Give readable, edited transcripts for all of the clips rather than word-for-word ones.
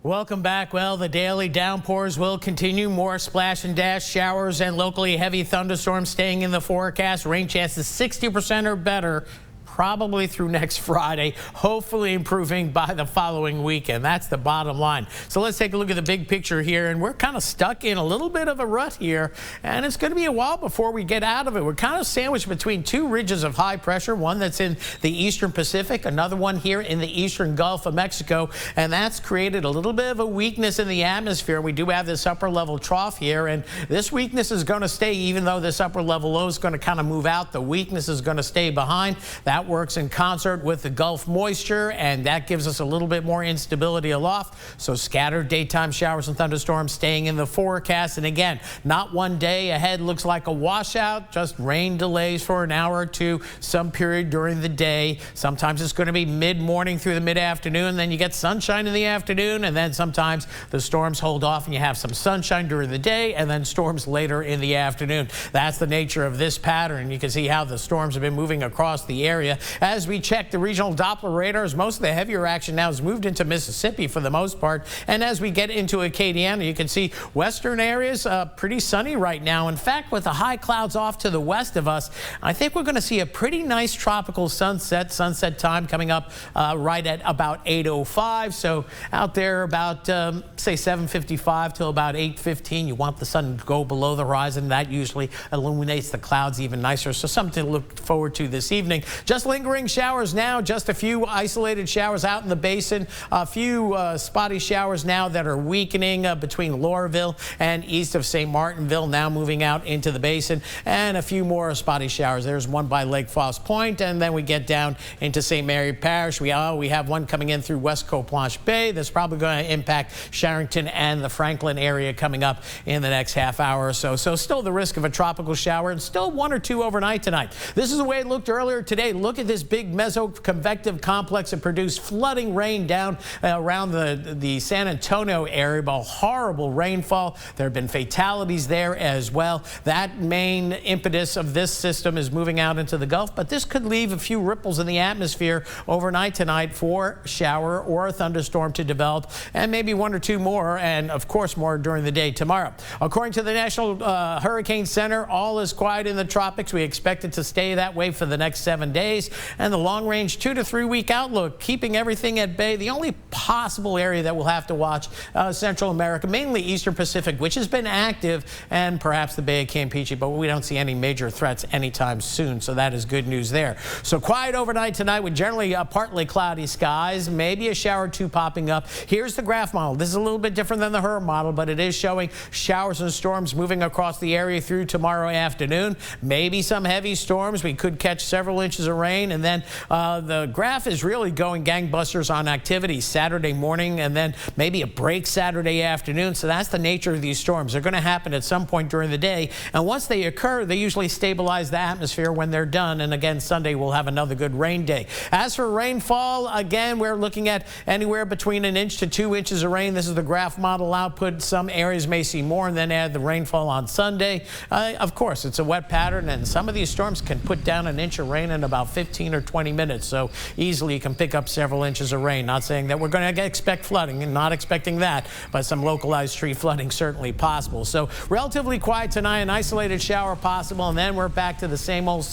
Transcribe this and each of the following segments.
Welcome back. Well, the daily downpours will continue. More splash and dash showers and locally heavy thunderstorms staying in the forecast. Rain chances 60% or better. Probably through next Friday, hopefully improving by the following weekend. That's the bottom line. So let's take a look at the big picture here, and we're kind of stuck in a little bit of a rut here, and it's going to be a while before we get out of it. We're kind of sandwiched between two ridges of high pressure, one that's in the eastern Pacific, another one here in the eastern Gulf of Mexico, and that's created a little bit of a weakness in the atmosphere. We do have this upper level trough here, and this weakness is going to stay. Even though this upper level low is going to kind of move out, the weakness is going to stay behind. That works in concert with the Gulf moisture, and that gives us a little bit more instability aloft. So scattered daytime showers and thunderstorms staying in the forecast. And again, not one day ahead looks like a washout, just rain delays for an hour or two, some period during the day. Sometimes it's going to be mid-morning through the mid-afternoon, then you get sunshine in the afternoon, and then sometimes the storms hold off and you have some sunshine during the day and then storms later in the afternoon. That's the nature of this pattern. You can see how the storms have been moving across the area. As we check the regional Doppler radars, most of the heavier action now has moved into Mississippi for the most part. And as we get into Acadiana, you can see western areas pretty sunny right now. In fact, with the high clouds off to the west of us, I think we're going to see a pretty nice tropical sunset time coming up right at about 8:05. So out there about, say, 7:55 till about 8:15, you want the sun to go below the horizon. That usually illuminates the clouds even nicer. So something to look forward to this evening. Just lingering showers now, just a few isolated showers out in the basin, a few spotty showers now that are weakening between Laurelville and east of St. Martinville, now moving out into the basin, and a few more spotty showers. There's one by Lake Foss Point, and then we get down into St. Mary Parish. We have one coming in through West Coplainche Bay that's probably going to impact Sherrington and the Franklin area coming up in the next half hour or so. So still the risk of a tropical shower, and still one or two overnight tonight. This is the way it looked earlier today. Look at this big mesoconvective complex that produced flooding rain down around the San Antonio area. But horrible rainfall. There have been fatalities there as well. That main impetus of this system is moving out into the Gulf, but this could leave a few ripples in the atmosphere overnight tonight for a shower or a thunderstorm to develop, and maybe one or two more, and of course more during the day tomorrow. According to the National Hurricane Center, all is quiet in the tropics. We expect it to stay that way for the next 7 days. And the long-range 2 to 3 week outlook, keeping everything at bay. The only possible area that we'll have to watch, Central America, mainly Eastern Pacific, which has been active, and perhaps the Bay of Campeche, but we don't see any major threats anytime soon, so that is good news there. So quiet overnight tonight with generally partly cloudy skies, maybe a shower or two popping up. Here's the graph model. This is a little bit different than the HRRR model, but it is showing showers and storms moving across the area through tomorrow afternoon. Maybe some heavy storms. We could catch several inches of rain, and then the graph is really going gangbusters on activity Saturday morning, and then maybe a break Saturday afternoon. So that's the nature of these storms. They're going to happen at some point during the day, and once they occur, they usually stabilize the atmosphere when they're done. And again, Sunday we'll have another good rain day. As for rainfall, again, we're looking at anywhere between 1 inch to 2 inches of rain. This is the graph model output. Some areas may see more, and then add the rainfall on Sunday. Of course, it's a wet pattern, and some of these storms can put down 1 inch of rain in about 15 or 20 minutes. So easily you can pick up several inches of rain. Not saying that we're going to expect flooding, and not expecting that, but some localized street flooding certainly possible. So relatively quiet tonight, an isolated shower possible, and then we're back to the same old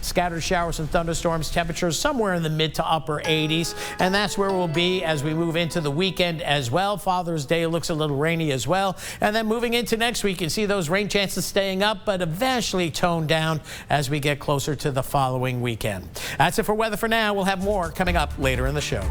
scattered showers and thunderstorms. Temperatures somewhere in the mid to upper 80s, and that's where we'll be as we move into the weekend as well. Father's Day looks a little rainy as well, and then moving into next week, you see those rain chances staying up, but eventually toned down as we get closer to the following weekend. That's it for weather for now. We'll have more coming up later in the show.